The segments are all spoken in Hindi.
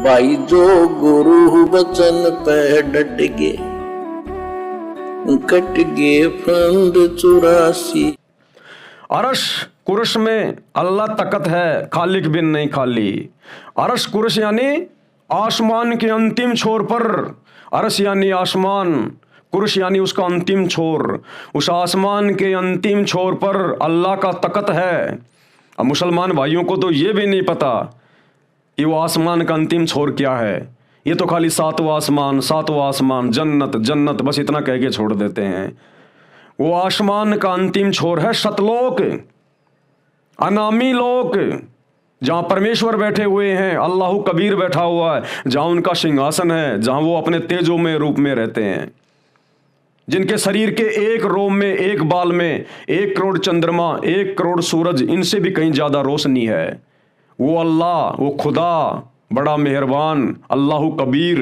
भाई जो गुरु वचन पे डट गए, कट गए फंद 84। अरश कुरश में अल्लाह तकत है, खालिक बिन नहीं खाली। अरश कुरश यानी आसमान के अंतिम छोर पर, अरश यानी आसमान, कुरश यानी उसका अंतिम छोर। उस आसमान के अंतिम छोर पर अल्लाह का तकत है। अब मुसलमान भाइयों को तो ये भी नहीं पता कि वो आसमान का अंतिम छोर क्या है। ये तो खाली सातवां आसमान, जन्नत जन्नत बस इतना कह के छोड़ देते हैं। वो आसमान का अंतिम छोर है सतलोक, अनामी लोक, जहां परमेश्वर बैठे हुए हैं, अल्लाह कबीर बैठा हुआ है, जहां उनका सिंहासन है, जहां वो अपने तेजोमय रूप में रहते हैं, जिनके शरीर के एक रोम में, एक बाल में 1 करोड़ चंद्रमा, 1 करोड़ सूरज, इनसे भी कहीं ज्यादा रोशनी है। वो अल्लाह, वो खुदा बड़ा मेहरबान, अल्लाह कबीर,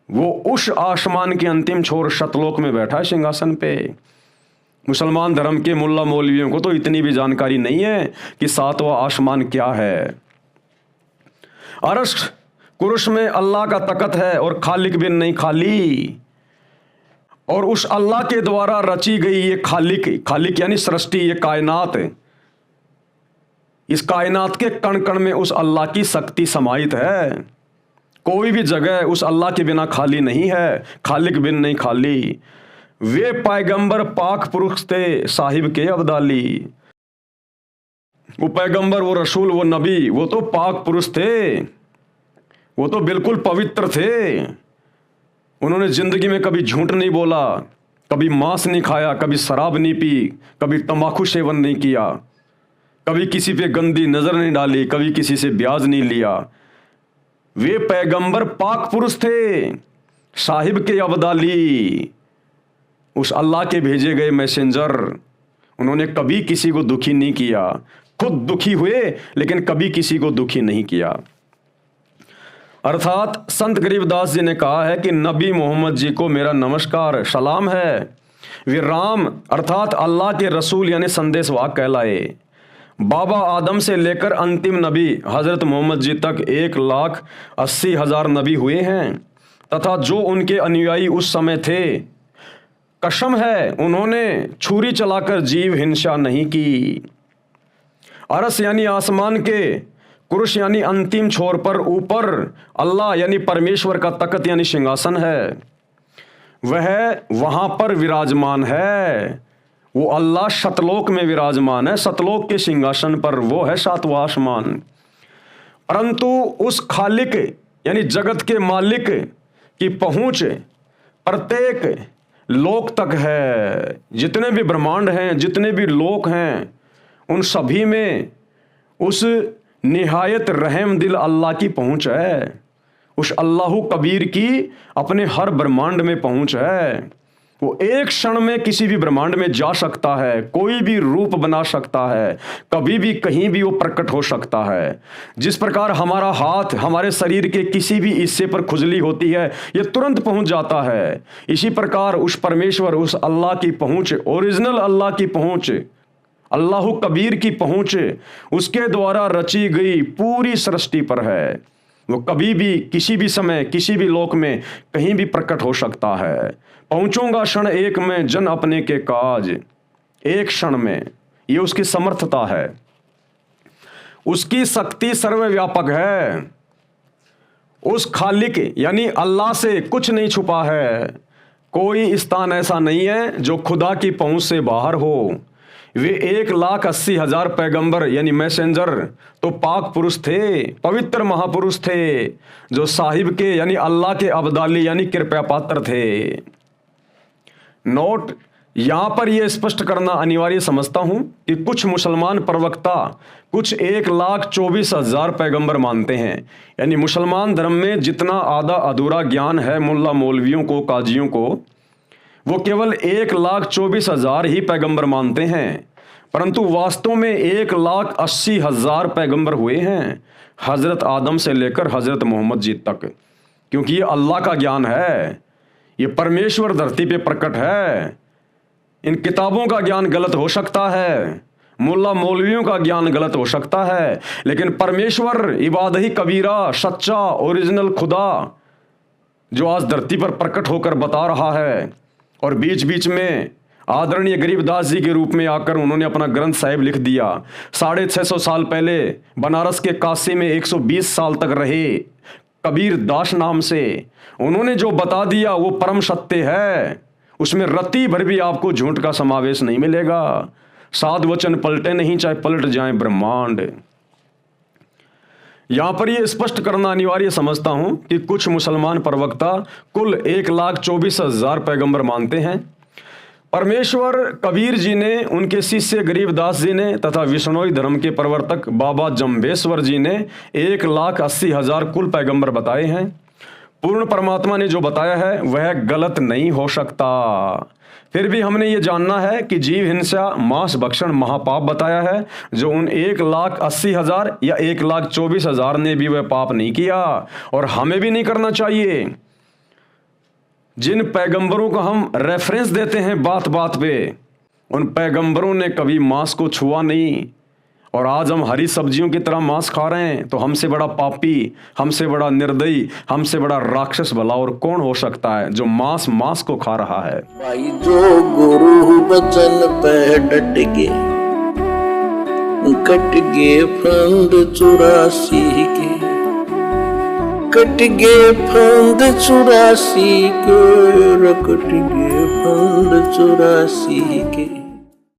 वो उस आसमान के अंतिम छोर सतलोक में बैठा है सिंहासन पे। मुसलमान धर्म के मुल्ला मौलवियों को तो इतनी भी जानकारी नहीं है कि सातवां आसमान क्या है। अरश कुरश में अल्लाह का तकत है और खालिक बिन नहीं खाली। और उस अल्लाह के द्वारा रची गई ये खालिक यानी सृष्टि, ये कायनात, इस कायनात के कण कण में उस अल्लाह की शक्ति समाहित है। कोई भी जगह उस अल्लाह के बिना खाली नहीं है, खालिक बिन नहीं खाली। वे पैगंबर पाक पुरुष थे साहिब के अब्दाली। वो पैगंबर, वो रसूल, वो नबी, वो तो पाक पुरुष थे, वो तो बिल्कुल पवित्र थे। उन्होंने जिंदगी में कभी झूठ नहीं बोला, कभी मांस नहीं खाया, कभी शराब नहीं पी, कभी तंबाकू सेवन नहीं किया, कभी किसी पे गंदी नजर नहीं डाली, कभी किसी से ब्याज नहीं लिया। वे पैगंबर पाक पुरुष थे साहिब के अब्दाली, उस अल्लाह के भेजे गए मैसेंजर। उन्होंने कभी किसी को दुखी नहीं किया, खुद दुखी हुए लेकिन कभी किसी को दुखी नहीं किया। अर्थात संत गरीबदास जी ने कहा है कि नबी मोहम्मद जी को मेरा नमस्कार सलाम है। वे राम अर्थात अल्लाह के रसूल यानी संदेशवाहक कहलाए। बाबा आदम से लेकर अंतिम नबी हजरत मोहम्मद जी तक 1,80,000 नबी हुए हैं, तथा जो उनके अनुयायी उस समय थे, कसम है उन्होंने छुरी चलाकर जीव हिंसा नहीं की। अरस यानी आसमान के, कुरश यानी अंतिम छोर पर ऊपर अल्लाह यानी परमेश्वर का तकत यानी सिंहासन है, वह वहां पर विराजमान है। वो अल्लाह सतलोक में विराजमान है, सतलोक के सिंहासन पर, वो है सातवां आसमान। परंतु उस खालिक यानी जगत के मालिक की पहुंच प्रत्येक लोक तक है। जितने भी ब्रह्मांड हैं, जितने भी लोक हैं, उन सभी में उस निहायत रहम दिल अल्लाह की पहुंच है। उस अल्लाह कबीर की अपने हर ब्रह्मांड में पहुंच है। वो एक क्षण में किसी भी ब्रह्मांड में जा सकता है, कोई भी रूप बना सकता है, कभी भी कहीं भी वो प्रकट हो सकता है। जिस प्रकार हमारा हाथ हमारे शरीर के किसी भी हिस्से पर खुजली होती है, ये तुरंत पहुंच जाता है। इसी प्रकार उस परमेश्वर, उस अल्लाह की पहुंच, ओरिजिनल अल्लाह की पहुंच, अल्लाह कबीर की पहुंच, उसके द्वारा रची गई पूरी सृष्टि पर है। वो कभी भी किसी भी समय किसी भी लोक में कहीं भी प्रकट हो सकता है। पहुंचूंगा क्षण एक में जन अपने के काज, एक क्षण में, ये उसकी समर्थता है। उसकी शक्ति सर्वव्यापक है। उस खालिक यानी अल्लाह से कुछ नहीं छुपा है। कोई स्थान ऐसा नहीं है जो खुदा की पहुंच से बाहर हो। वे 1,80,000 पैगंबर यानी मैसेंजर तो पाक पुरुष थे, पवित्र महापुरुष थे, जो साहिब के यानी अल्लाह के अब्दाली यानी कृपया पात्र थे। नोट, यहां पर यह स्पष्ट करना अनिवार्य समझता हूं कि कुछ मुसलमान प्रवक्ता कुछ 1,24,000 पैगंबर मानते हैं। यानी मुसलमान धर्म में जितना आधा अधूरा ज्ञान है मुल्ला मौलवियों को, काजियों को, वो केवल 1,24,000 ही पैगंबर मानते हैं। परंतु वास्तव में 1,80,000 पैगंबर हुए हैं, हजरत आदम से लेकर हजरत मोहम्मद जी तक। क्योंकि ये अल्लाह का ज्ञान है, ये परमेश्वर धरती पे प्रकट है। इन किताबों का ज्ञान गलत हो सकता है, मुल्ला मौलवियों का ज्ञान गलत हो सकता है, लेकिन परमेश्वर इबादही कबीरा, सच्चा ओरिजिनल खुदा जो आज धरती पर प्रकट होकर बता रहा है, और बीच बीच में आदरणीय गरीबदास जी के रूप में आकर उन्होंने अपना ग्रंथ साहिब लिख दिया। 650 साल पहले बनारस के काशी में 120 साल तक रहे कबीर दास नाम से, उन्होंने जो बता दिया वो परम सत्य है, उसमें रत्ती भर भी आपको झूठ का समावेश नहीं मिलेगा। साध वचन पलटे नहीं, चाहे पलट जाए ब्रह्मांड। यहां पर यह स्पष्ट करना अनिवार्य समझता हूं कि कुछ मुसलमान प्रवक्ता कुल 1,24,000 पैगंबर मानते हैं। परमेश्वर कबीर जी ने, उनके शिष्य गरीबदास जी ने तथा विष्णोई धर्म के प्रवर्तक बाबा जम्बेश्वर जी ने 1,80,000 कुल पैगंबर बताए हैं। पूर्ण परमात्मा ने जो बताया है वह गलत नहीं हो सकता। फिर भी हमने ये जानना है कि जीव हिंसा, मांस भक्षण महापाप बताया है, जो उन 1,80,000 या 1,24,000 ने भी वह पाप नहीं किया, और हमें भी नहीं करना चाहिए। जिन पैगंबरों का हम रेफरेंस देते हैं बात बात पे, उन पैगंबरों ने कभी मांस को छुआ नहीं, और आज हम हरी सब्जियों की तरह मांस खा रहे हैं। तो हमसे बड़ा पापी, हमसे बड़ा निर्दयी, हमसे बड़ा राक्षस भला और कौन हो सकता है जो मांस को खा रहा है। भाई जो गुरु बचन पे डट गे, कट गे फंद 84 के, कट गे फंद 84 के, कट गे फंद 84 के।